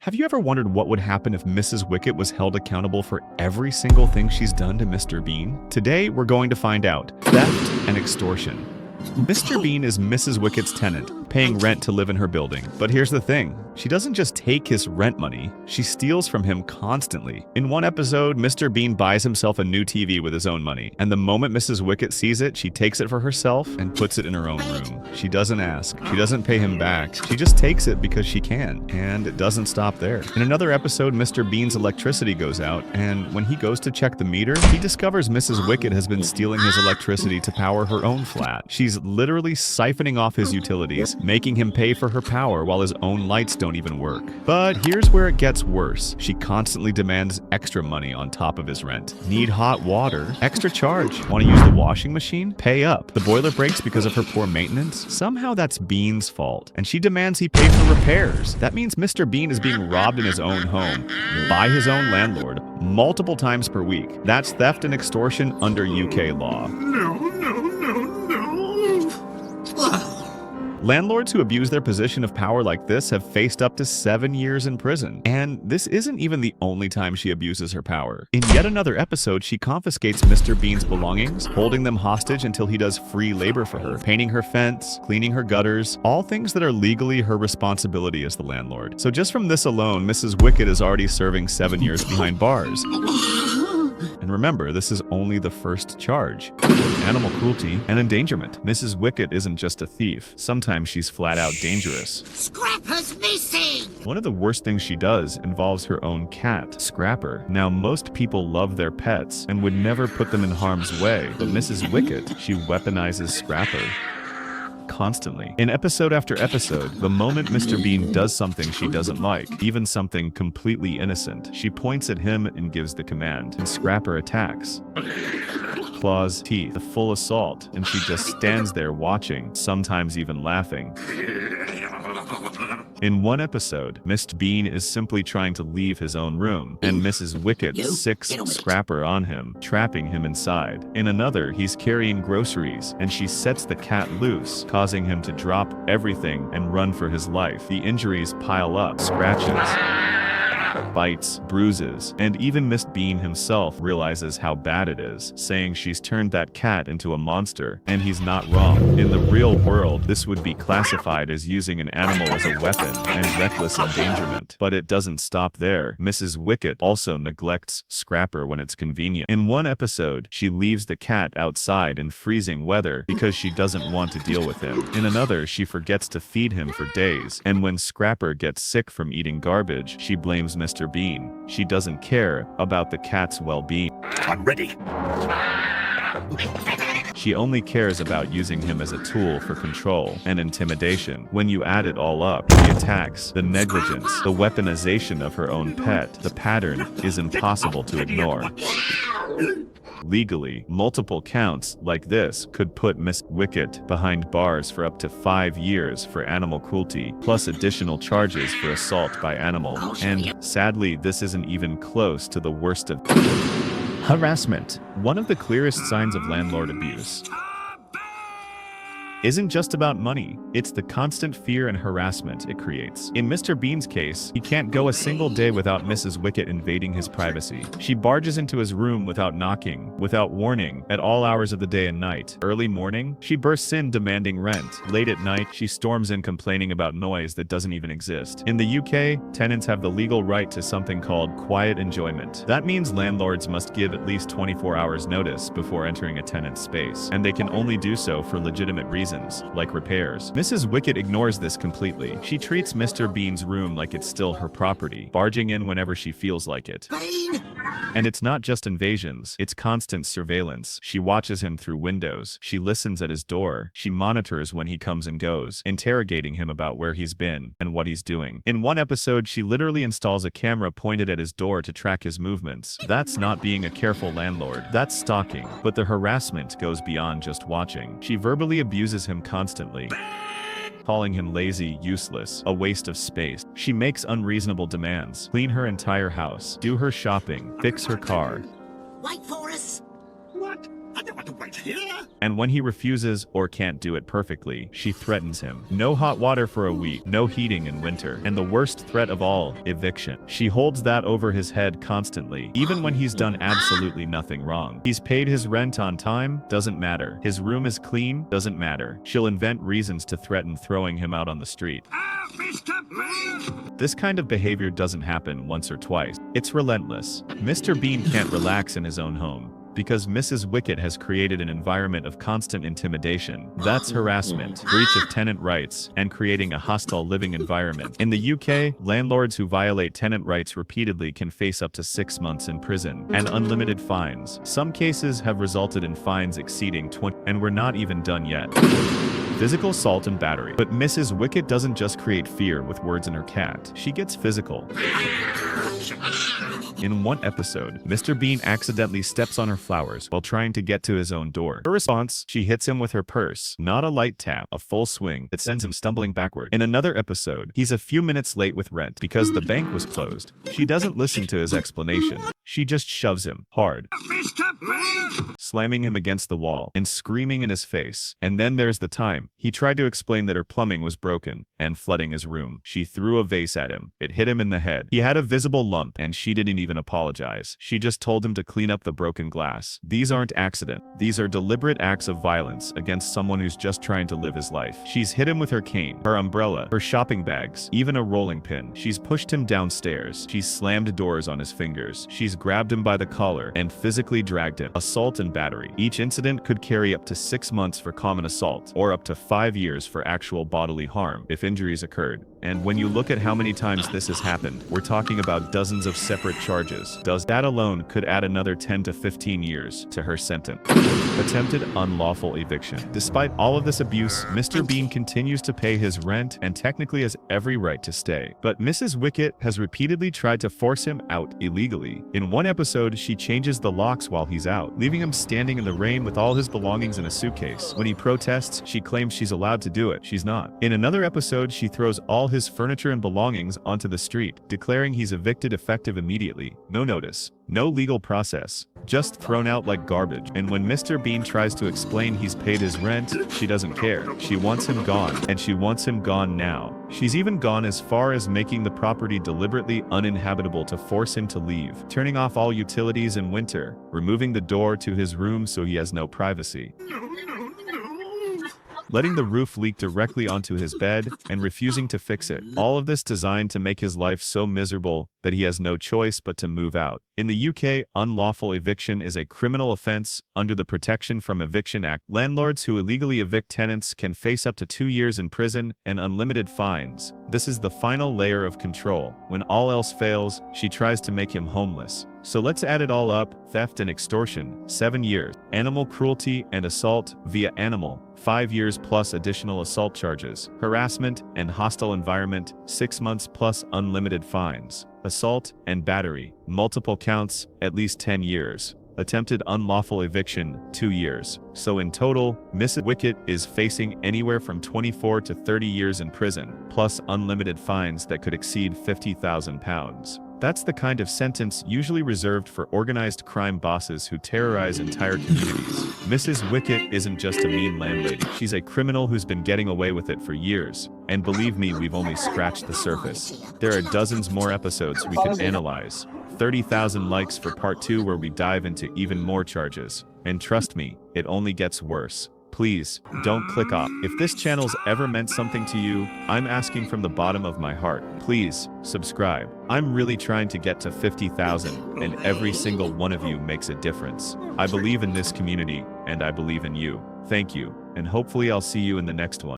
Have you ever wondered what would happen if Mrs. Wicket was held accountable for every single thing she's done to Mr. Bean? Today, we're going to find out theft and extortion. Mr. Bean is Mrs. Wicket's tenant, paying rent to live in her building. But here's the thing. She doesn't just take his rent money, she steals from him constantly. In one episode, Mr. Bean buys himself a new TV with his own money, and the moment Mrs. Wicket sees it, she takes it for herself and puts it in her own room. She doesn't ask, she doesn't pay him back, she just takes it because she can, and it doesn't stop there. In another episode, Mr. Bean's electricity goes out, and when he goes to check the meter, he discovers Mrs. Wicket has been stealing his electricity to power her own flat. She's literally siphoning off his utilities, making him pay for her power while his own lights don't even work. But here's where it gets worse. She constantly demands extra money on top of his rent. Need hot water? Extra charge. Want to use the washing machine? Pay up. The boiler breaks because of her poor maintenance? Somehow that's Bean's fault, and she demands he pay for repairs. That means Mr. Bean is being robbed in his own home by his own landlord multiple times per week. That's theft and extortion under UK law. Landlords who abuse their position of power like this have faced up to 7 years in prison. And this isn't even the only time she abuses her power. In yet another episode, she confiscates Mr. Bean's belongings, holding them hostage until he does free labor for her, painting her fence, cleaning her gutters, all things that are legally her responsibility as the landlord. So just from this alone, Mrs. Wicket is already serving 7 years behind bars. And remember, this is only the first charge. Animal cruelty and endangerment. Mrs. Wicket isn't just a thief. Sometimes she's flat out dangerous. Scrapper's missing! One of the worst things she does involves her own cat, Scrapper. Now, most people love their pets and would never put them in harm's way, but Mrs. Wicket, she weaponizes Scrapper constantly. In episode after episode, the moment Mr. Bean does something she doesn't like, even something completely innocent, she points at him and gives the command, and Scrapper attacks. Claws, teeth, the full assault, and she just stands there watching, sometimes even laughing. In one episode, Mr. Bean is simply trying to leave his own room, and Mrs. Wicket sicks Scrapper on him, trapping him inside. In another, he's carrying groceries, and she sets the cat loose, causing him to drop everything and run for his life. The injuries pile up, scratches, bites, bruises, and even Mr. Bean himself realizes how bad it is, saying she's turned that cat into a monster, and he's not wrong. In the real world, this would be classified as using an animal as a weapon and reckless endangerment. But it doesn't stop there. Mrs. Wicket also neglects Scrapper when it's convenient. In one episode, she leaves the cat outside in freezing weather because she doesn't want to deal with him. In another, she forgets to feed him for days, and when Scrapper gets sick from eating garbage, she blames Mr. Bean. She doesn't care about the cat's well-being. I'm ready. She only cares about using him as a tool for control and intimidation. When you add it all up, the attacks, the negligence, the weaponization of her own pet, the pattern is impossible to ignore. Legally, multiple counts like this could put Miss Wicket behind bars for up to 5 years for animal cruelty, plus additional charges for assault by animal. And sadly, this isn't even close to the worst of harassment. One of the clearest signs of landlord abuse isn't just about money, it's the constant fear and harassment it creates. In Mr. Bean's case, he can't go a single day without Mrs. Wicket invading his privacy. She barges into his room without knocking, without warning, at all hours of the day and night. Early morning, she bursts in demanding rent. Late at night, she storms in complaining about noise that doesn't even exist. In the UK, tenants have the legal right to something called quiet enjoyment. That means landlords must give at least 24 hours notice before entering a tenant's space, and they can only do so for legitimate reasons, like repairs. Mrs. Wicket ignores this completely. She treats Mr. Bean's room like it's still her property, barging in whenever she feels like it. And it's not just invasions, it's constant surveillance. She watches him through windows, she listens at his door, she monitors when he comes and goes, interrogating him about where he's been and what he's doing. In one episode, she literally installs a camera pointed at his door to track his movements. That's not being a careful landlord, that's stalking. But the harassment goes beyond just watching. She verbally abuses him constantly, calling him lazy, useless, a waste of space. She makes unreasonable demands. Clean her entire house, do her shopping, fix her car. Wait for us! What? I don't want to wait. And when he refuses or can't do it perfectly, she threatens him. No hot water for a week, no heating in winter, and the worst threat of all, eviction. She holds that over his head constantly, even when he's done absolutely nothing wrong. He's paid his rent on time, doesn't matter. His room is clean, doesn't matter. She'll invent reasons to threaten throwing him out on the street. This kind of behavior doesn't happen once or twice. It's relentless. Mr. Bean can't relax in his own home because Mrs. Wicket has created an environment of constant intimidation. That's harassment, breach of tenant rights, and creating a hostile living environment. In the UK, landlords who violate tenant rights repeatedly can face up to 6 months in prison and unlimited fines. Some cases have resulted in fines exceeding 20, and we're not even done yet. Physical assault and battery. But Mrs. Wicket doesn't just create fear with words in her cat. She gets physical. In one episode, Mr. Bean accidentally steps on her flowers while trying to get to his own door. Her response, she hits him with her purse. Not a light tap, a full swing that sends him stumbling backward. In another episode, he's a few minutes late with rent because the bank was closed. She doesn't listen to his explanation. She just shoves him hard, slamming him against the wall and screaming in his face. And then there's the time he tried to explain that her plumbing was broken and flooding his room. She threw a vase at him. It hit him in the head. He had a visible lump and she didn't even apologize. She just told him to clean up the broken glass. These aren't accident. These are deliberate acts of violence against someone who's just trying to live his life. She's hit him with her cane, her umbrella, her shopping bags, even a rolling pin. She's pushed him downstairs. She's slammed doors on his fingers. She's grabbed him by the collar and physically dragged him. Assault and battery. Each incident could carry up to 6 months for common assault or up to 5 years for actual bodily harm if injuries occurred. And when you look at how many times this has happened, we're talking about dozens of separate charges. That alone could add another 10 to 15 years to her sentence. Attempted unlawful eviction. Despite all of this abuse, Mr. Bean continues to pay his rent and technically has every right to stay. But Mrs. Wicket has repeatedly tried to force him out illegally. In one episode, she changes the locks while he's out, leaving him standing in the rain with all his belongings in a suitcase. When he protests, she claims she's allowed to do it. She's not. In another episode, she throws all his furniture and belongings onto the street, declaring he's evicted effective immediately. No notice. No legal process. Just thrown out like garbage. And when Mr. Bean tries to explain he's paid his rent, she doesn't care. She wants him gone, and she wants him gone now. She's even gone as far as making the property deliberately uninhabitable to force him to leave, turning off all utilities in winter, removing the door to his room so he has no privacy, letting the roof leak directly onto his bed, and refusing to fix it. All of this designed to make his life so miserable that he has no choice but to move out. In the UK, unlawful eviction is a criminal offense under the Protection from Eviction Act. Landlords who illegally evict tenants can face up to 2 years in prison and unlimited fines. This is the final layer of control. When all else fails, she tries to make him homeless. So let's add it all up: theft and extortion, 7 years. Animal cruelty and assault via animal, 5 years plus additional assault charges. Harassment and hostile environment, 6 months plus unlimited fines. Assault and battery, multiple counts, at least 10 years. Attempted unlawful eviction, 2 years. So in total, Mrs. Wicket is facing anywhere from 24 to 30 years in prison, plus unlimited fines that could exceed £50,000. That's the kind of sentence usually reserved for organized crime bosses who terrorize entire communities. Mrs. Wicket isn't just a mean landlady. She's a criminal who's been getting away with it for years. And believe me, we've only scratched the surface. There are dozens more episodes we could analyze. 30,000 likes for part 2 where we dive into even more charges. And trust me, it only gets worse. Please, don't click off. If this channel's ever meant something to you, I'm asking from the bottom of my heart, please, subscribe. I'm really trying to get to 50,000, and every single one of you makes a difference. I believe in this community, and I believe in you. Thank you, and hopefully I'll see you in the next one.